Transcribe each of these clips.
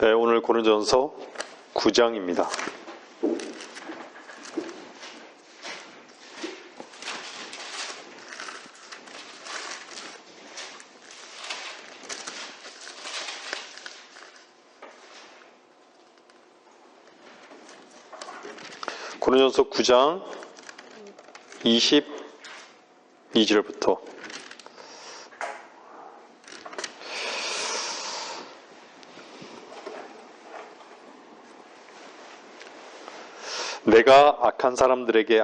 네, 오늘 고린도전서 9장입니다. 고린도전서 9장 22절부터 내가 약한 사람들에게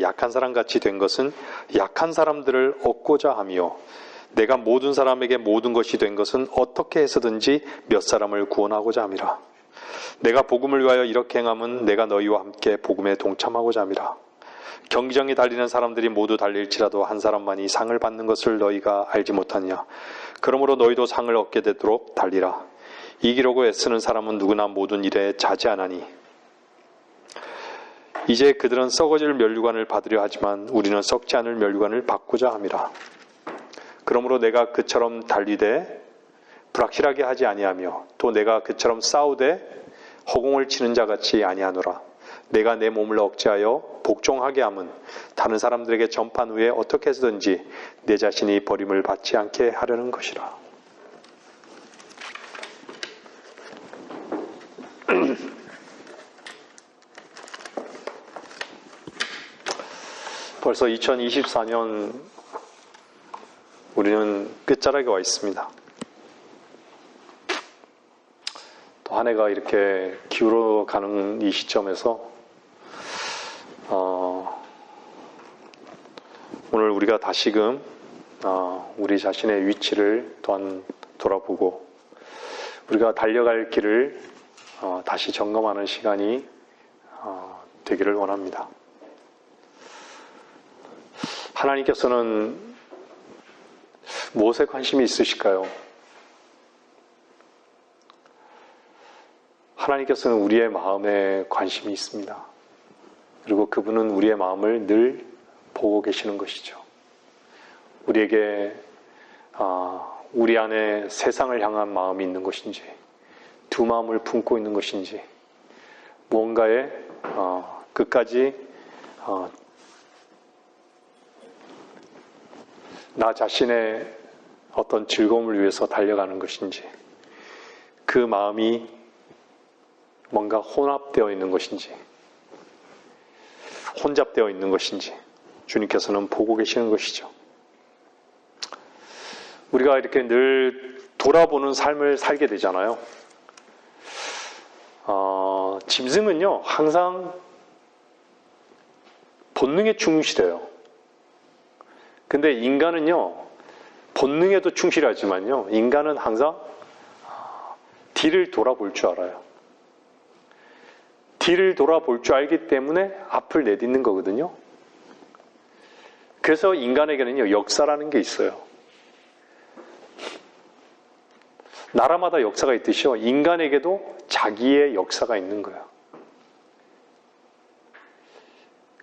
약한 사람같이 된 것은 약한 사람들을 얻고자 하며 내가 모든 사람에게 모든 것이 된 것은 어떻게 해서든지 몇 사람을 구원하고자 함이라. 내가 복음을 위하여 이렇게 행함은 내가 너희와 함께 복음에 동참하고자 함이라. 경기장에 달리는 사람들이 모두 달릴지라도 한 사람만이 상을 받는 것을 너희가 알지 못하느냐. 그러므로 너희도 상을 얻게 되도록 달리라. 이기려고 애쓰는 사람은 누구나 모든 일에 자제하나니 이제 그들은 썩어질 면류관을 받으려 하지만 우리는 썩지 않을 면류관을 받고자 함이라. 그러므로 내가 그처럼 달리되 불확실하게 하지 아니하며 또 내가 그처럼 싸우되 허공을 치는 자같이 아니하노라. 내가 내 몸을 억제하여 복종하게 함은 다른 사람들에게 전판 후에 어떻게 해서든지 내 자신이 버림을 받지 않게 하려는 것이라. 벌써 2024년 우리는 끝자락에 와 있습니다. 또 한 해가 이렇게 기울어가는 이 시점에서 오늘 우리가 다시금 우리 자신의 위치를 또한 돌아보고 우리가 달려갈 길을 다시 점검하는 시간이 되기를 원합니다. 하나님께서는 무엇에 관심이 있으실까요? 하나님께서는 우리의 마음에 관심이 있습니다. 그리고 그분은 우리의 마음을 늘 보고 계시는 것이죠. 우리에게 우리 안에 세상을 향한 마음이 있는 것인지 두 마음을 품고 있는 것인지 무언가에 끝까지 나 자신의 어떤 즐거움을 위해서 달려가는 것인지 그 마음이 뭔가 혼합되어 있는 것인지 혼잡되어 있는 것인지 주님께서는 보고 계시는 것이죠. 우리가 이렇게 늘 돌아보는 삶을 살게 되잖아요. 짐승은요 항상 본능에 충실해요. 근데 인간은요 본능에도 충실하지만요 인간은 항상 뒤를 돌아볼 줄 알아요. 뒤를 돌아볼 줄 알기 때문에 앞을 내딛는 거거든요. 그래서 인간에게는요 역사라는 게 있어요. 나라마다 역사가 있듯이요 인간에게도 자기의 역사가 있는 거예요.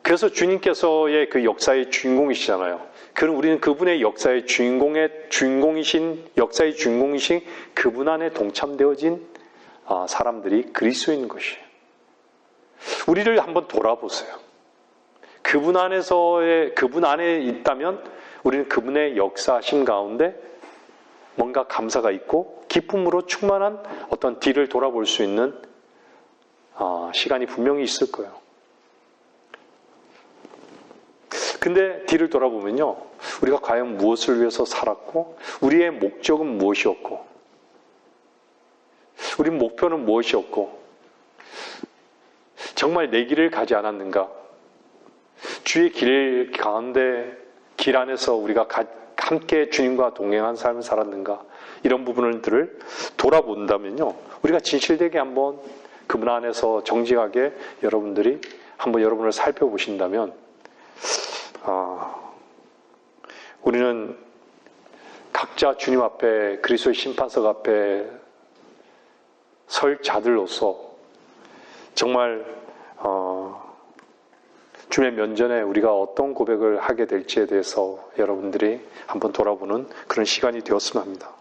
그래서 주님께서의 그 역사의 주인공이시잖아요. 그럼 우리는 그분의 역사의 주인공이신 그분 안에 동참되어진 사람들이 그리스도인 것이에요. 우리를 한번 돌아보세요. 그분 안에 있다면 우리는 그분의 역사하심 가운데 뭔가 감사가 있고 기쁨으로 충만한 어떤 뒤를 돌아볼 수 있는 시간이 분명히 있을 거예요. 근데 뒤를 돌아보면요 우리가 과연 무엇을 위해서 살았고 우리의 목적은 무엇이었고 우리 목표는 무엇이었고 정말 내 길을 가지 않았는가? 주의 길 가운데 길 안에서 우리가 함께 주님과 동행한 삶을 살았는가? 이런 부분들을 돌아본다면요 우리가 진실되게 한번 그분 안에서 정직하게 여러분들이 한번 여러분을 살펴보신다면 우리는 각자 주님 앞에 그리스도의 심판석 앞에 설 자들로서 정말 주님의 면전에 우리가 어떤 고백을 하게 될지에 대해서 여러분들이 한번 돌아보는 그런 시간이 되었으면 합니다.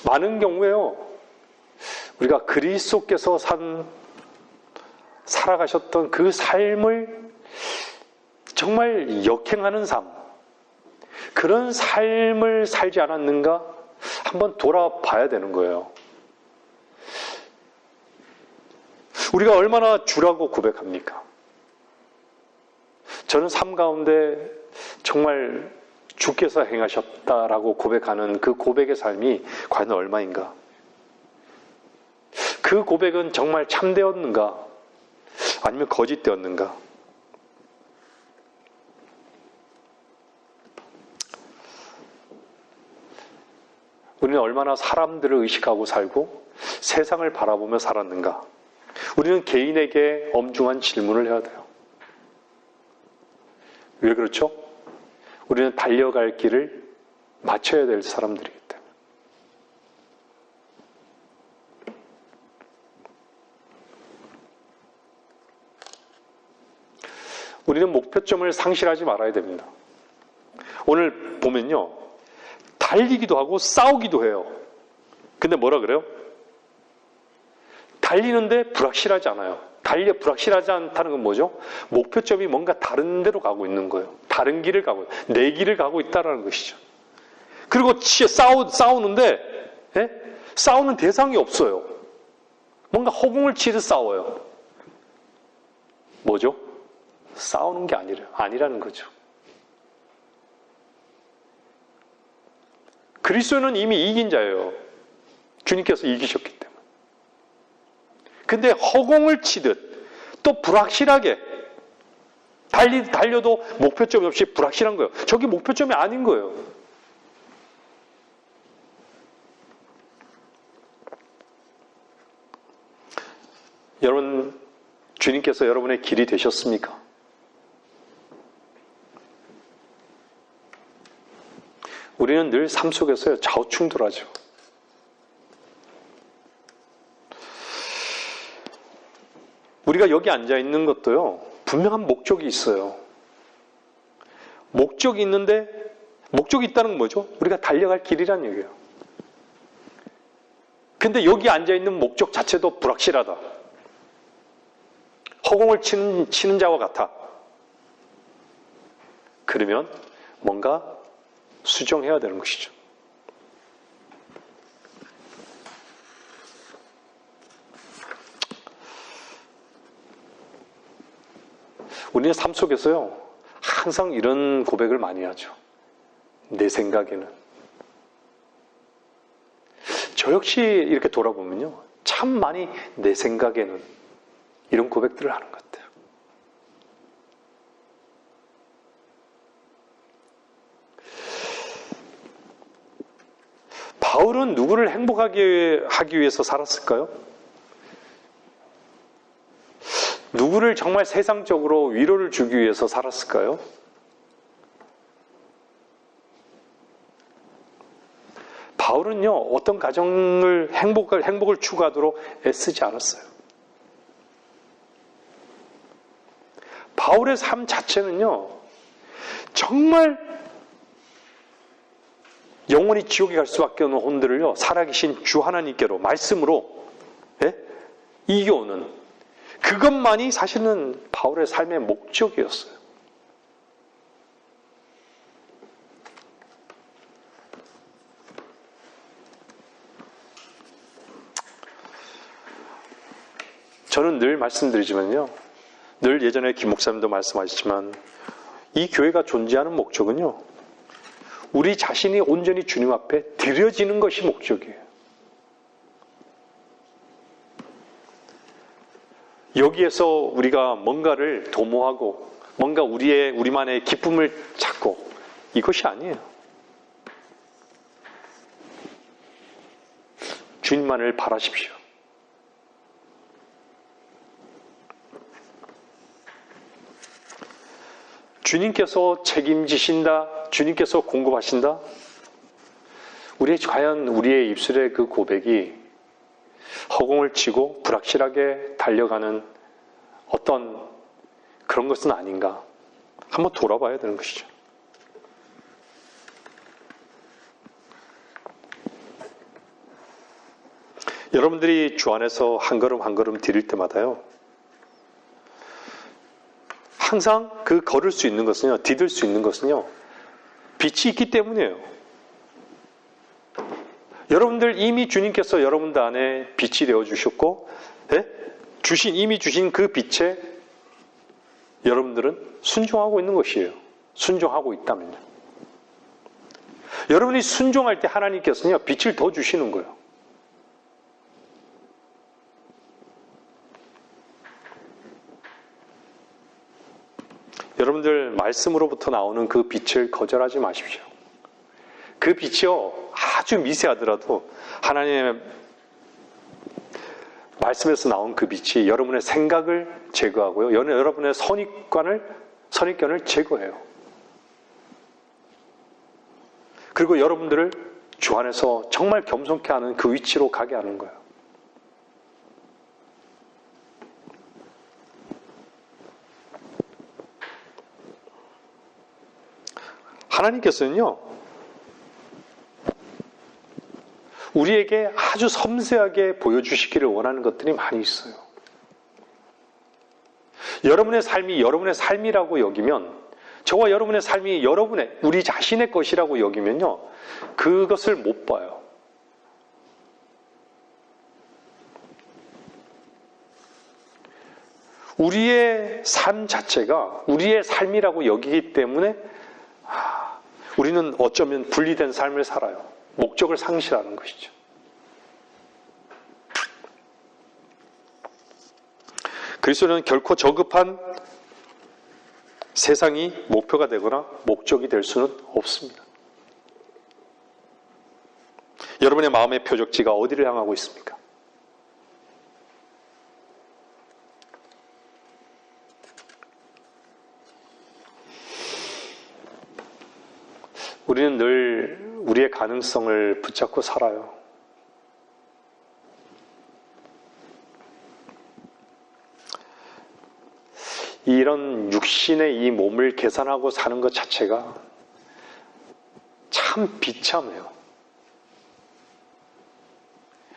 많은 경우에요, 우리가 그리스도께서 살아가셨던 그 삶을 정말 역행하는 삶, 그런 삶을 살지 않았는가 한번 돌아봐야 되는 거예요. 우리가 얼마나 주라고 고백합니까? 저는 삶 가운데 정말 주께서 행하셨다라고 고백하는 그 고백의 삶이 과연 얼마인가? 그 고백은 정말 참되었는가? 아니면 거짓되었는가? 우리는 얼마나 사람들을 의식하고 살고 세상을 바라보며 살았는가? 우리는 개인에게 엄중한 질문을 해야 돼요. 왜 그렇죠? 우리는 달려갈 길을 맞춰야 될 사람들이기 때문에. 우리는 목표점을 상실하지 말아야 됩니다. 오늘 보면요, 달리기도 하고 싸우기도 해요. 근데 뭐라 그래요? 달리는데 불확실하지 않아요. 불확실하지 않다는 건 뭐죠? 목표점이 뭔가 다른 데로 가고 있는 거예요. 다른 길을 가고, 내 길을 가고 있다는 것이죠. 그리고 싸우는데, 예? 싸우는 대상이 없어요. 뭔가 허공을 치듯 싸워요. 뭐죠? 싸우는 게 아니라는 거죠. 그리스도는 이미 이긴 자예요. 주님께서 이기셨기 때문에. 근데 허공을 치듯 또 불확실하게 달려도 목표점이 없이 불확실한 거예요. 저게 목표점이 아닌 거예요. 여러분, 주님께서 여러분의 길이 되셨습니까? 우리는 늘 삶 속에서 좌우충돌하죠. 우리가 여기 앉아 있는 것도요, 분명한 목적이 있어요. 목적이 있는데, 목적이 있다는 건 뭐죠? 우리가 달려갈 길이란 얘기예요. 근데 여기 앉아 있는 목적 자체도 불확실하다. 허공을 치는 자와 같아. 그러면 뭔가 수정해야 되는 것이죠. 우리는 삶 속에서요, 항상 이런 고백을 많이 하죠. 내 생각에는. 저 역시 이렇게 돌아보면요, 참 많이 내 생각에는 이런 고백들을 하는 것 같아요. 바울은 누구를 행복하게 하기 위해서 살았을까요? 누구를 정말 세상적으로 위로를 주기 위해서 살았을까요? 바울은요, 어떤 가정을 행복을 추구하도록 애쓰지 않았어요. 바울의 삶 자체는요, 정말 영원히 지옥에 갈 수밖에 없는 혼들을요, 살아계신 주 하나님께로 말씀으로 이겨오는 그것만이 사실은 바울의 삶의 목적이었어요. 저는 늘 말씀드리지만요, 늘 예전에 김 목사님도 말씀하셨지만, 이 교회가 존재하는 목적은요, 우리 자신이 온전히 주님 앞에 드려지는 것이 목적이에요. 여기에서 우리가 뭔가를 도모하고 뭔가 우리만의 기쁨을 찾고 이것이 아니에요. 주님만을 바라십시오. 주님께서 책임지신다, 주님께서 공급하신다. 과연 우리의 입술의 그 고백이 허공을 치고 불확실하게 달려가는 어떤 그런 것은 아닌가? 한번 돌아봐야 되는 것이죠. 여러분들이 주 안에서 한 걸음 한 걸음 디딜 때마다요, 항상 그 걸을 수 있는 것은요, 디딜 수 있는 것은요, 빛이 있기 때문이에요. 여러분들 이미 주님께서 여러분들 안에 빛이 되어 주셨고, 이미 주신 그 빛에 여러분들은 순종하고 있는 것이에요. 순종하고 있다면요. 여러분이 순종할 때 하나님께서는요, 빛을 더 주시는 거예요. 여러분들 말씀으로부터 나오는 그 빛을 거절하지 마십시오. 그 빛이요, 아주 미세하더라도 하나님의 말씀에서 나온 그 빛이 여러분의 생각을 제거하고요, 여러분의 선입견을 제거해요. 그리고 여러분들을 주 안에서 정말 겸손케 하는 그 위치로 가게 하는 거예요. 하나님께서는요, 우리에게 아주 섬세하게 보여주시기를 원하는 것들이 많이 있어요. 여러분의 삶이 여러분의 삶이라고 여기면, 저와 여러분의 삶이 우리 자신의 것이라고 여기면요, 그것을 못 봐요. 우리의 삶 자체가 우리의 삶이라고 여기기 때문에 우리는 어쩌면 분리된 삶을 살아요. 목적을 상실하는 것이죠. 그리스도는 결코 저급한 세상이 목표가 되거나 목적이 될 수는 없습니다. 여러분의 마음의 표적지가 어디를 향하고 있습니까? 우리는 늘 우리의 가능성을 붙잡고 살아요. 이런 육신의 이 몸을 계산하고 사는 것 자체가 참 비참해요.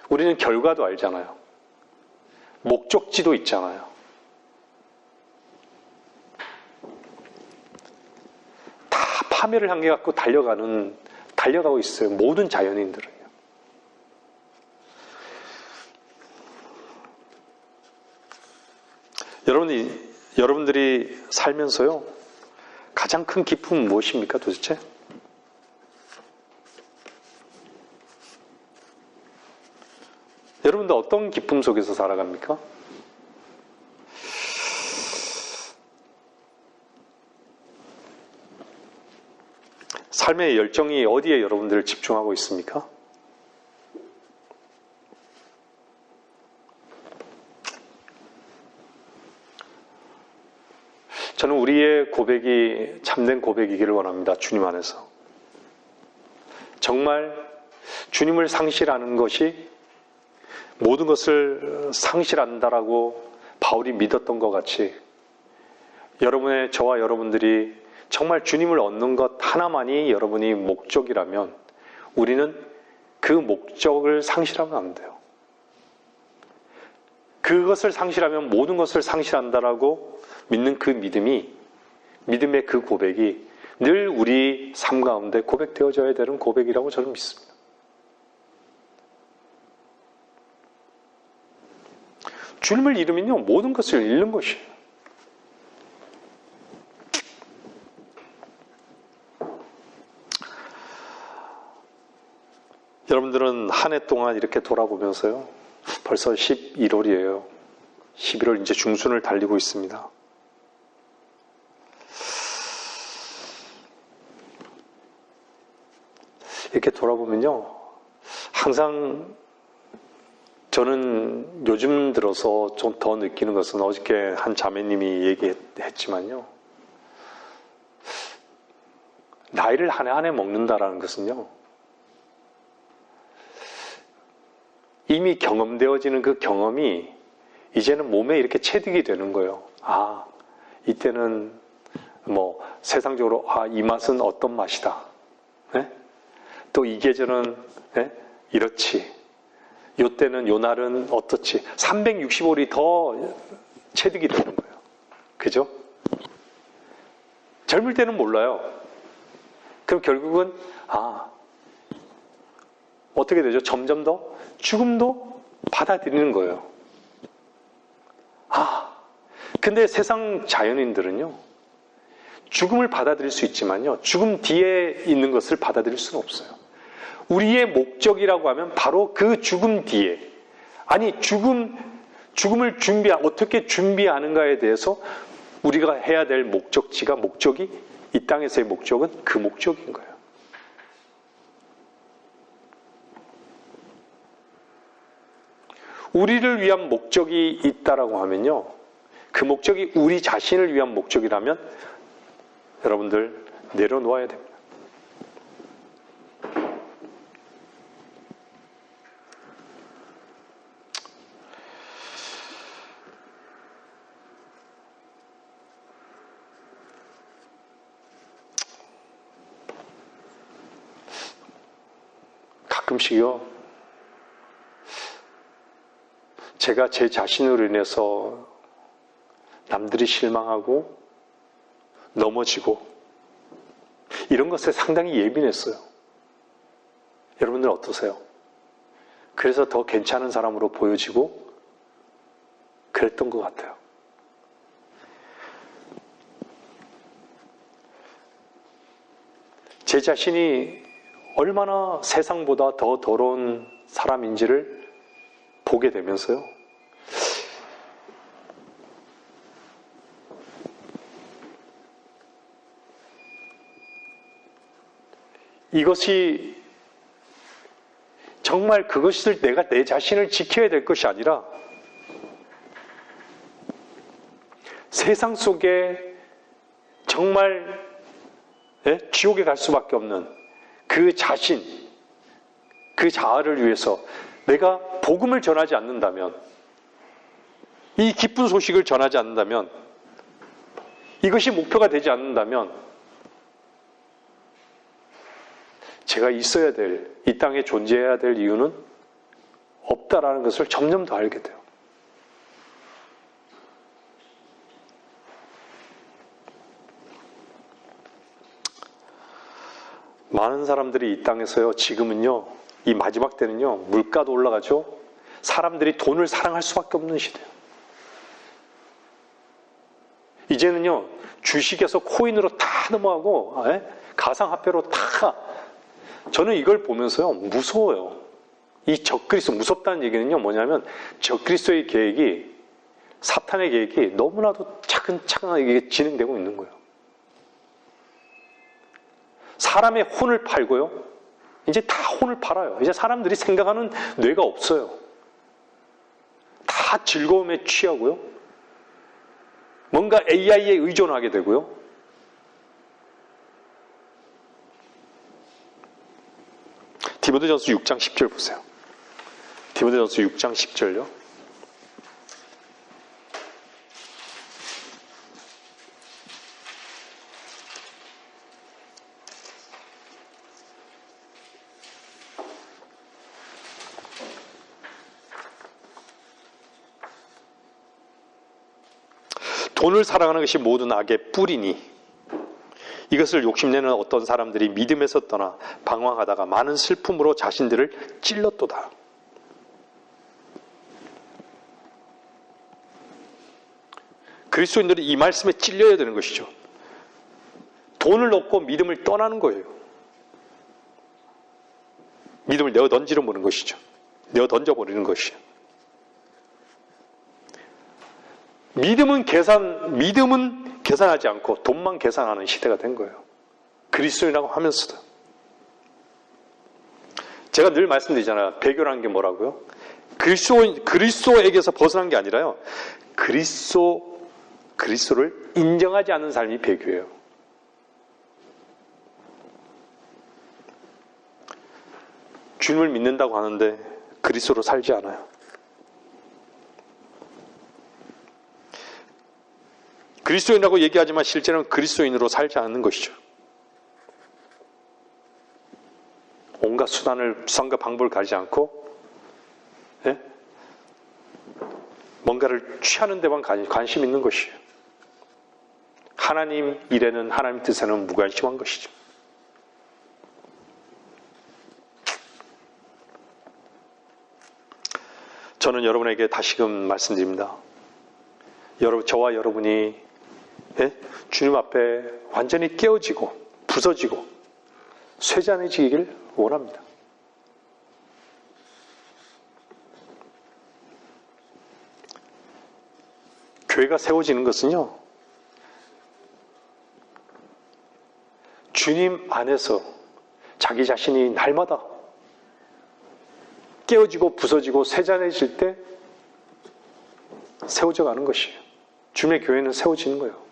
우리는 결과도 알잖아요. 목적지도 있잖아요. 다 파멸을 향해 갖고 달려가고 있어요. 모든 자연인들은요. 여러분들이 살면서요, 가장 큰 기쁨은 무엇입니까, 도대체? 여러분들 어떤 기쁨 속에서 살아갑니까? 삶의 열정이 어디에 여러분들 집중하고 있습니까? 저는 우리의 고백이 참된 고백이기를 원합니다. 주님 안에서. 정말 주님을 상실하는 것이 모든 것을 상실한다라고 바울이 믿었던 것 같이, 저와 여러분들이 정말 주님을 얻는 것 하나만이 여러분이 목적이라면 우리는 그 목적을 상실하면 안 돼요. 그것을 상실하면 모든 것을 상실한다라고 믿는 그 믿음의 그 고백이 늘 우리 삶 가운데 고백되어져야 되는 고백이라고 저는 믿습니다. 주님을 잃으면요, 모든 것을 잃는 것이에요. 여러분들은 한 해 동안 이렇게 돌아보면서요, 벌써 11월이에요. 11월 이제 중순을 달리고 있습니다. 이렇게 돌아보면요, 항상 저는 요즘 들어서 좀 더 느끼는 것은, 어저께 한 자매님이 얘기했지만요, 나이를 한 해 한 해 먹는다라는 것은요, 이미 경험되어지는 그 경험이 이제는 몸에 이렇게 체득이 되는 거예요. 아, 이때는 세상적으로 이 맛은 어떤 맛이다. 네? 또 이 계절은 이렇지. 요때는 요 날은 어떻지? 365일이 더 체득이 되는 거예요. 그죠? 젊을 때는 몰라요. 그럼 결국은 어떻게 되죠? 점점 더 죽음도 받아들이는 거예요. 근데 세상 자연인들은요, 죽음을 받아들일 수 있지만요, 죽음 뒤에 있는 것을 받아들일 수는 없어요. 우리의 목적이라고 하면 바로 그 죽음 뒤에, 죽음을 어떻게 준비하는가에 대해서 우리가 해야 될 목적이, 이 땅에서의 목적은 그 목적인 거예요. 우리를 위한 목적이 있다라고 하면요, 그 목적이 우리 자신을 위한 목적이라면 여러분들 내려놓아야 됩니다. 가끔씩요, 제가 제 자신으로 인해서 남들이 실망하고 넘어지고 이런 것에 상당히 예민했어요. 여러분들 어떠세요? 그래서 더 괜찮은 사람으로 보여지고 그랬던 것 같아요. 제 자신이 얼마나 세상보다 더 더러운 사람인지를 보게 되면서요, 이것이 정말 그것을 내가 내 자신을 지켜야 될 것이 아니라 세상 속에 정말 지옥에 갈 수밖에 없는 그 자신, 그 자아를 위해서 내가 복음을 전하지 않는다면, 이 기쁜 소식을 전하지 않는다면, 이것이 목표가 되지 않는다면 제가 있어야 될, 이 땅에 존재해야 될 이유는 없다라는 것을 점점 더 알게 돼요. 많은 사람들이 이 땅에서요, 지금은요, 이 마지막 때는요, 물가도 올라가죠. 사람들이 돈을 사랑할 수밖에 없는 시대예요. 이제는요, 주식에서 코인으로 다 넘어가고 가상화폐로 다. 저는 이걸 보면서요, 무서워요. 이 적그리스도, 무섭다는 얘기는요, 뭐냐면 적그리스도의 계획이, 사탄의 계획이 너무나도 차근차근하게 진행되고 있는 거예요. 사람의 혼을 팔고요, 이제 다 혼을 팔아요. 이제 사람들이 생각하는 뇌가 없어요. 다 즐거움에 취하고요, 뭔가 AI에 의존하게 되고요. 디모데전서 6장 10절 보세요. 디모데전서 6장 10절요. 돈을 사랑하는 것이 모든 악의 뿌리니 이것을 욕심내는 어떤 사람들이 믿음에서 떠나 방황하다가 많은 슬픔으로 자신들을 찔렀도다. 그리스도인들이 이 말씀에 찔려야 되는 것이죠. 돈을 얻고 믿음을 떠나는 거예요. 믿음을 내어 던져버리는 것이죠. 내어 던져버리는 것이죠. 믿음은 계산하지 않고 돈만 계산하는 시대가 된 거예요. 그리스도인이라고 하면서도. 제가 늘 말씀드리잖아요. 배교라는 게 뭐라고요? 그리스도에게서 벗어난 게 아니라요, 그리스도를 인정하지 않는 삶이 배교예요. 주님을 믿는다고 하는데 그리스도로 살지 않아요. 그리스도인이라고 얘기하지만 실제는 그리스도인으로 살지 않는 것이죠. 온갖 수단과 방법을 가리지 않고 예? 뭔가를 취하는 데만 관심 있는 것이에요. 하나님 일에는, 하나님 뜻에는 무관심한 것이죠. 저는 여러분에게 다시금 말씀드립니다. 저와 여러분이 주님 앞에 완전히 깨어지고 부서지고 쇠잔해지기를 원합니다. 교회가 세워지는 것은요, 주님 안에서 자기 자신이 날마다 깨어지고 부서지고 쇠잔해질 때 세워져 가는 것이에요. 주님의 교회는 세워지는 거예요.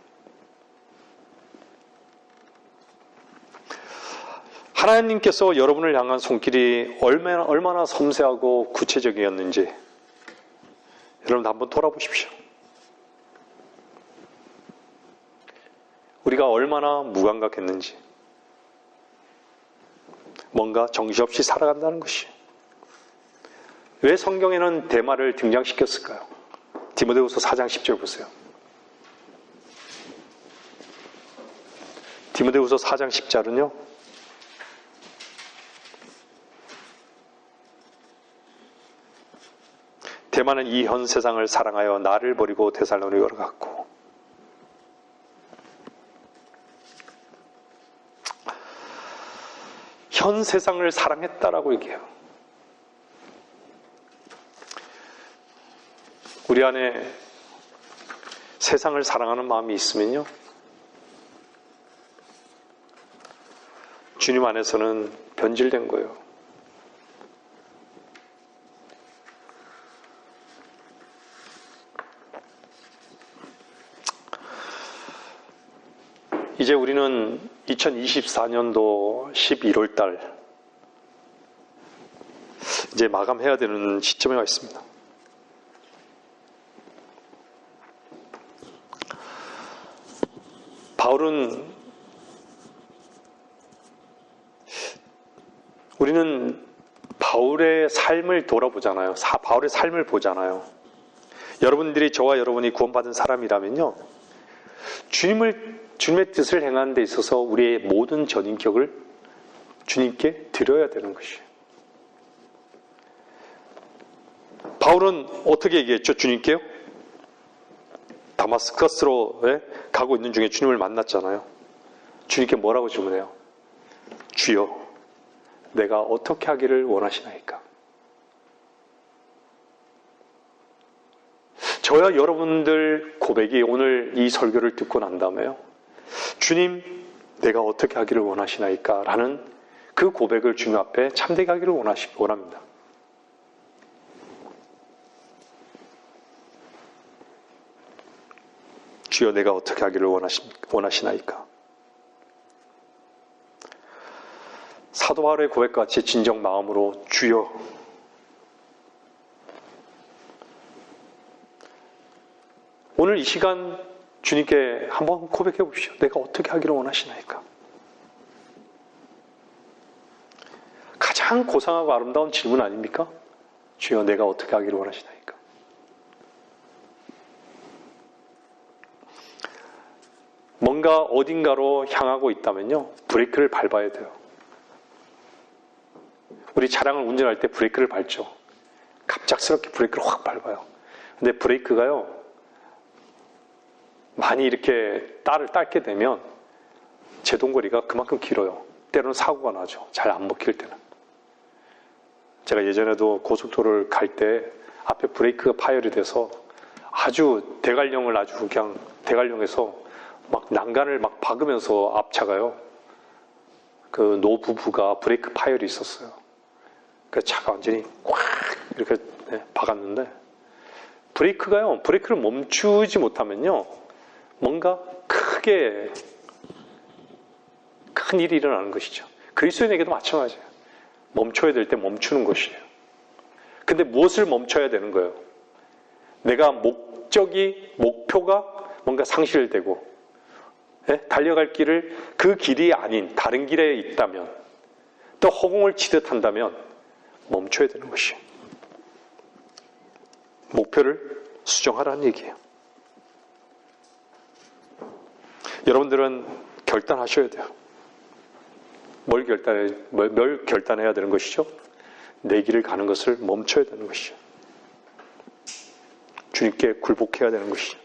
하나님께서 여러분을 향한 손길이 얼마나 섬세하고 구체적이었는지 여러분 한번 돌아보십시오. 우리가 얼마나 무감각했는지, 뭔가 정신없이 살아간다는 것이. 왜 성경에는 대마를 등장시켰을까요? 디모데후서 4장 10절 보세요. 디모데후서 4장 10절은요, 대마는 이 현 세상을 사랑하여 나를 버리고 데살로니가로 갔고, 현 세상을 사랑했다라고 얘기해요. 우리 안에 세상을 사랑하는 마음이 있으면요, 주님 안에서는 변질된 거예요. 이제 우리는 2024년도 11월 달 이제 마감해야 되는 시점에 와 있습니다. 우리는 바울의 삶을 돌아보잖아요. 바울의 삶을 보잖아요. 여러분들이, 저와 여러분이 구원받은 사람이라면요, 주님의 뜻을 행하는 데 있어서 우리의 모든 전인격을 주님께 드려야 되는 것이에요. 바울은 어떻게 얘기했죠? 주님께요? 다마스커스로 가고 있는 중에 주님을 만났잖아요. 주님께 뭐라고 질문해요? 주여, 내가 어떻게 하기를 원하시나이까? 저와 여러분들 고백이 오늘 이 설교를 듣고 난 다음에요, 주님, 내가 어떻게 하기를 원하시나이까? 라는 그 고백을 주님 앞에 참되게 하기를 원합니다. 주여, 내가 어떻게 하기를 원하시나이까? 사도 바울의 고백과 같이 진정 마음으로 주여, 오늘 이 시간 주님께 한번 고백해 보십시오. 내가 어떻게 하기를 원하시나이까? 가장 고상하고 아름다운 질문 아닙니까? 주여, 내가 어떻게 하기를 원하시나이까? 뭔가 어딘가로 향하고 있다면요, 브레이크를 밟아야 돼요. 우리 차량을 운전할 때 브레이크를 밟죠. 갑작스럽게 브레이크를 확 밟아요. 근데 브레이크가요, 많이 이렇게 딸게 되면 제동거리가 그만큼 길어요. 때로는 사고가 나죠. 잘 안 먹힐 때는. 제가 예전에도 고속도로를 갈 때 앞에 브레이크가 파열이 돼서 아주 그냥 대관령에서 막 난간을 막 박으면서 앞차가요, 그 노부부가 브레이크 파열이 있었어요. 그 차가 완전히 꽉 이렇게 박았는데, 브레이크를 멈추지 못하면요, 뭔가 크게 큰 일이 일어나는 것이죠. 그리스도인에게도 마찬가지예요. 멈춰야 될 때 멈추는 것이에요. 근데 무엇을 멈춰야 되는 거예요? 내가 목표가 뭔가 상실되고, 달려갈 길을 그 길이 아닌 다른 길에 있다면, 또 허공을 치듯 한다면 멈춰야 되는 것이에요. 목표를 수정하라는 얘기예요. 여러분들은 결단하셔야 돼요. 뭘 결단해야 되는 것이죠? 내 길을 가는 것을 멈춰야 되는 것이죠. 주님께 굴복해야 되는 것이죠.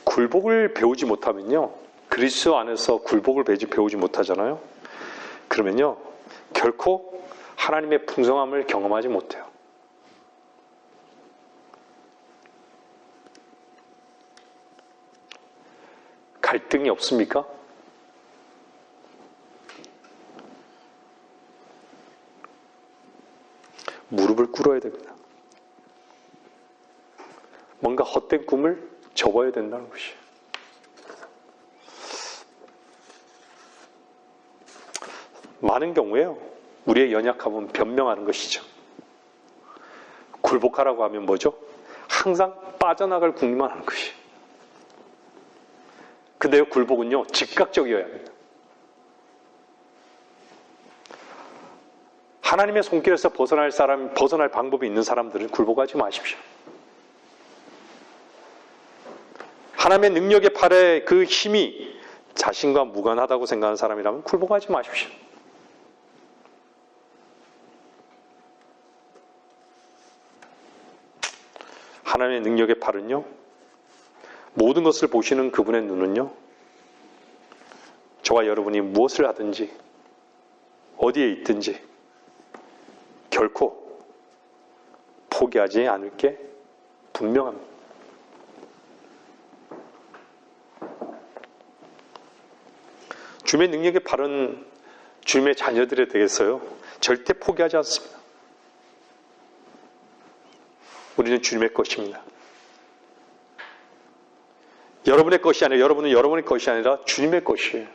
굴복을 배우지 못하면요, 그리스도 안에서 굴복을 배우지 못하잖아요. 그러면요, 결코 하나님의 풍성함을 경험하지 못해요. 갈등이 없습니까? 무릎을 꿇어야 됩니다. 뭔가 헛된 꿈을 접어야 된다는 것이에요. 많은 경우에요, 우리의 연약함은 변명하는 것이죠. 굴복하라고 하면 뭐죠? 항상 빠져나갈 궁리만 하는 것이에요. 근데요, 굴복은요, 즉각적이어야 합니다. 하나님의 손길에서 벗어날 방법이 있는 사람들은 굴복하지 마십시오. 하나님의 능력의 팔에 그 힘이 자신과 무관하다고 생각하는 사람이라면 굴복하지 마십시오. 하나님의 능력의 팔은요, 모든 것을 보시는 그분의 눈은요, 저와 여러분이 무엇을 하든지 어디에 있든지 결코 포기하지 않을 게 분명합니다. 주님의 능력의 팔은 주님의 자녀들에 대해서요, 절대 포기하지 않습니다. 우리는 주님의 것입니다. 여러분의 것이 아니라, 여러분은 여러분의 것이 아니라 주님의 것이에요.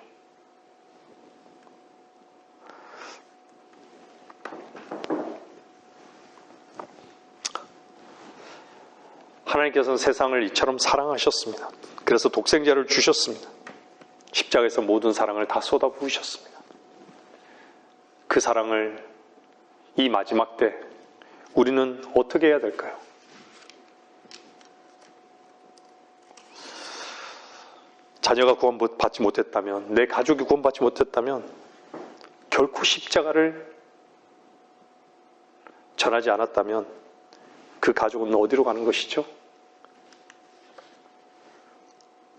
하나님께서는 세상을 이처럼 사랑하셨습니다. 그래서 독생자를 주셨습니다. 십자가에서 모든 사랑을 다 쏟아부으셨습니다. 그 사랑을 이 마지막 때 우리는 어떻게 해야 될까요? 자녀가 구원받지 못했다면, 내 가족이 구원받지 못했다면 결코 십자가를 전하지 않았다면 그 가족은 어디로 가는 것이죠?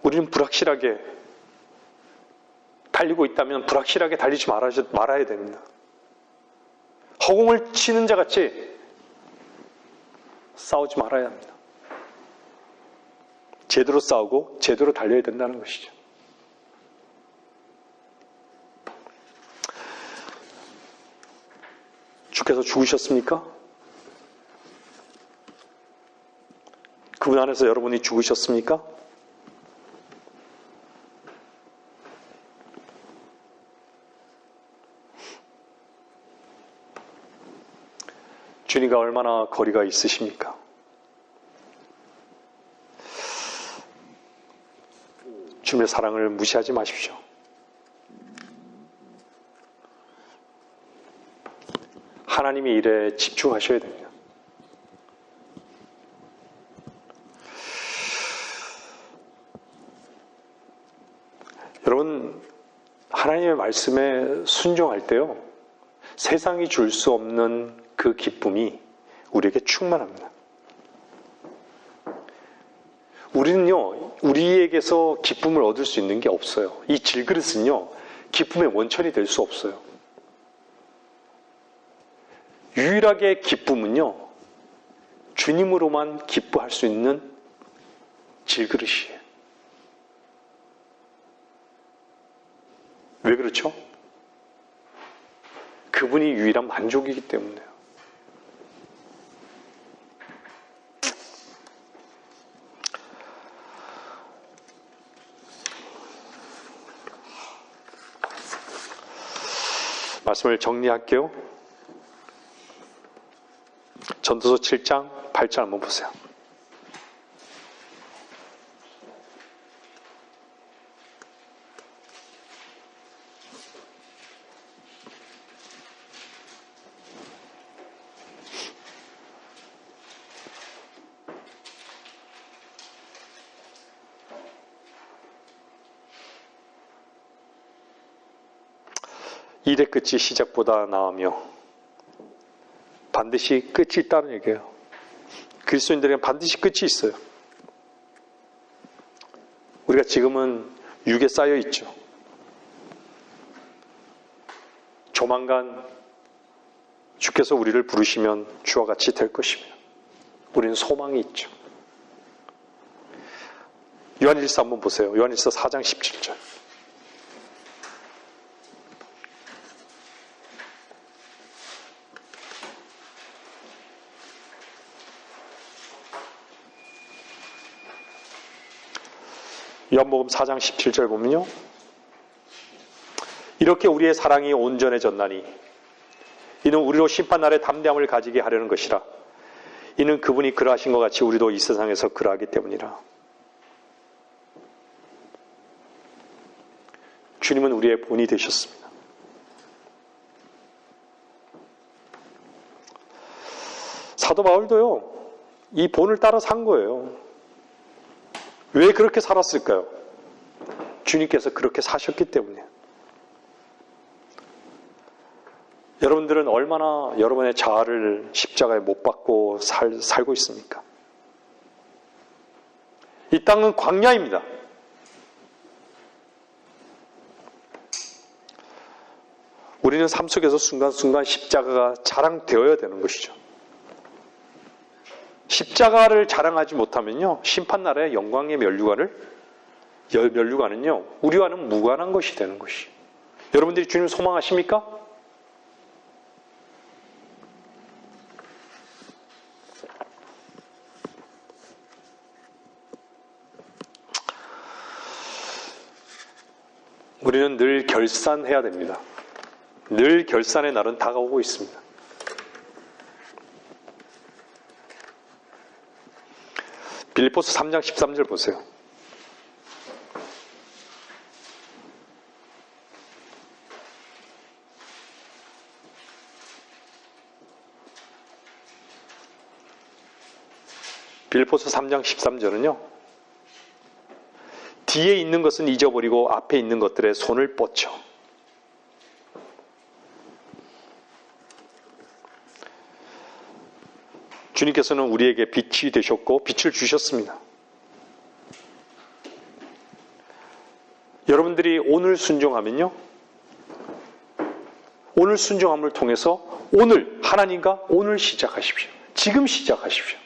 우리는 불확실하게 달리고 있다면 불확실하게 달리지 말아야 됩니다. 허공을 치는 자 같이 싸우지 말아야 합니다. 제대로 싸우고 제대로 달려야 된다는 것이죠. 주께서 죽으셨습니까? 그분 안에서 여러분이 죽으셨습니까? 주님과 얼마나 거리가 있으십니까? 주님의 사랑을 무시하지 마십시오. 하나님의 일에 집중하셔야 됩니다. 여러분, 하나님의 말씀에 순종할 때요, 세상이 줄 수 없는 그 기쁨이 우리에게 충만합니다. 우리는요, 우리에게서 기쁨을 얻을 수 있는 게 없어요. 이 질그릇은요, 기쁨의 원천이 될 수 없어요. 유일하게 기쁨은요, 주님으로만 기뻐할 수 있는 질그릇이에요. 왜 그렇죠? 그분이 유일한 만족이기 때문에요. 말씀을 정리할게요. 전도서 7장 8절 한번 보세요. 일의 끝이 시작보다 나으며 반드시 끝이 있다는 얘기예요. 그리스도인들에게는 반드시 끝이 있어요. 우리가 지금은 육에 쌓여 있죠. 조만간 주께서 우리를 부르시면 주와 같이 될 것이며 우리는 소망이 있죠. 요한일서 한번 보세요. 요한일서 4장 17절. 요한복음 4장 17절 보면요. 이렇게 우리의 사랑이 온전해졌나니 이는 우리로 심판날에 담대함을 가지게 하려는 것이라. 이는 그분이 그러하신 것 같이 우리도 이 세상에서 그러하기 때문이라. 주님은 우리의 본이 되셨습니다. 사도 바울도요. 이 본을 따라 산 거예요. 왜 그렇게 살았을까요? 주님께서 그렇게 사셨기 때문에. 여러분들은 얼마나 여러분의 자아를 십자가에 못 박고 살고 있습니까? 이 땅은 광야입니다. 우리는 삶 속에서 순간순간 십자가가 자랑되어야 되는 것이죠. 십자가를 자랑하지 못하면요, 심판날에 영광의 면류관은요, 우리와는 무관한 것이 되는 것이에요. 여러분들이 주님 소망하십니까? 우리는 늘 결산해야 됩니다. 늘 결산의 날은 다가오고 있습니다. 빌립보서 3장 13절 보세요. 빌립보서 3장 13절은요. 뒤에 있는 것은 잊어버리고 앞에 있는 것들에 손을 뻗쳐. 주님께서는 우리에게 빛이 되셨고 빛을 주셨습니다. 여러분들이 오늘 순종하면요. 오늘 순종함을 통해서 오늘 하나님과 오늘 시작하십시오. 지금 시작하십시오.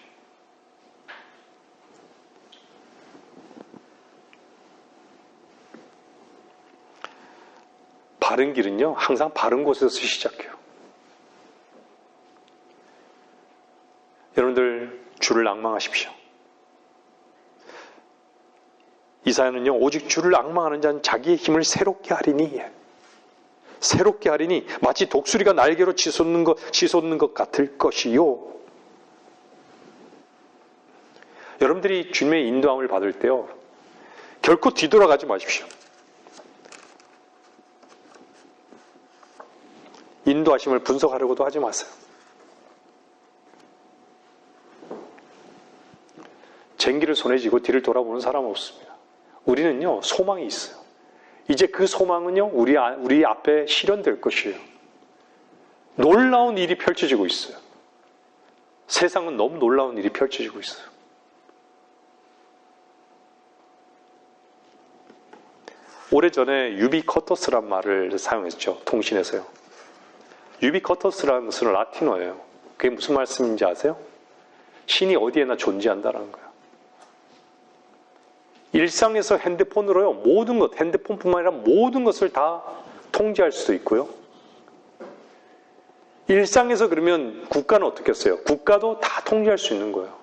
바른 길은요. 항상 바른 곳에서 시작해요. 여러분들 주를 앙망하십시오. 이사야는요. 오직 주를 앙망하는 자는 자기의 힘을 새롭게 하리니 마치 독수리가 날개로 치솟는 것 같을 것이요. 여러분들이 주님의 인도함을 받을 때요. 결코 뒤돌아가지 마십시오. 인도하심을 분석하려고도 하지 마세요. 쟁기를 손에 쥐고 뒤를 돌아보는 사람은 없습니다. 우리는요, 소망이 있어요. 이제 그 소망은요, 우리 앞에 실현될 것이에요. 놀라운 일이 펼쳐지고 있어요. 세상은 너무 놀라운 일이 펼쳐지고 있어요. 오래전에 유비쿼터스란 말을 사용했죠. 통신에서요. 유비쿼터스라는 것은 라틴어예요. 그게 무슨 말씀인지 아세요? 신이 어디에나 존재한다는 거예요. 일상에서 핸드폰으로요, 모든 것, 핸드폰뿐만 아니라 모든 것을 다 통제할 수도 있고요. 일상에서 그러면 국가는 어떻게 했어요? 국가도 다 통제할 수 있는 거예요.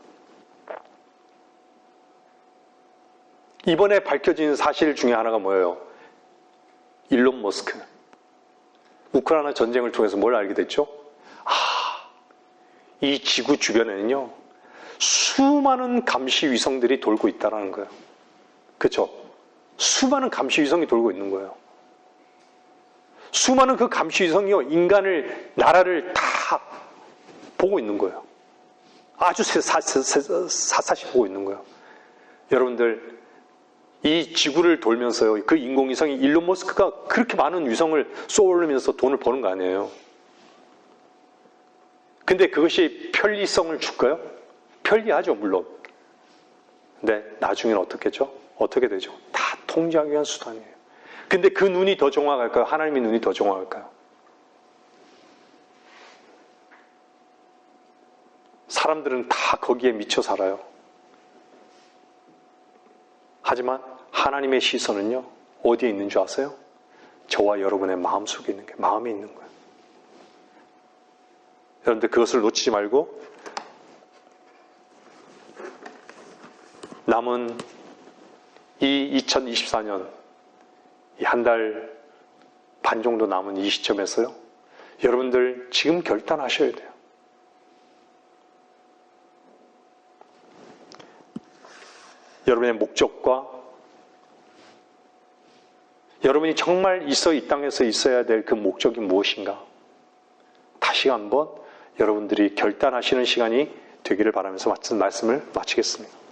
이번에 밝혀진 사실 중에 하나가 뭐예요? 일론 머스크. 우크라이나 전쟁을 통해서 뭘 알게 됐죠? 이 지구 주변에는요, 수많은 감시 위성들이 돌고 있다는 거예요. 그렇죠? 수많은 감시 위성이 돌고 있는 거예요. 수많은 그 감시 위성이요, 나라를 다 보고 있는 거예요. 아주 사사시 보고 있는 거예요. 여러분들, 이 지구를 돌면서요, 그 인공위성이 일론 머스크가 그렇게 많은 위성을 쏘올리면서 돈을 버는 거 아니에요. 근데 그것이 편리성을 줄까요? 편리하죠, 물론. 근데 나중에는 어떻게 되죠? 다 통제하기 위한 수단이에요. 근데 그 눈이 더 정확할까요? 하나님의 눈이 더 정확할까요? 사람들은 다 거기에 미쳐 살아요. 하지만 하나님의 시선은요, 어디에 있는 줄 아세요? 저와 여러분의 마음속에 있는 게, 마음에 있는 거예요. 여러분들 그것을 놓치지 말고 남은 이 2024년 이 한 달 반 정도 남은 이 시점에서요, 여러분들 지금 결단하셔야 돼요. 여러분의 목적과 여러분이 정말 이 땅에서 있어야 될 그 목적이 무엇인가? 다시 한번 여러분들이 결단하시는 시간이 되기를 바라면서 말씀을 마치겠습니다.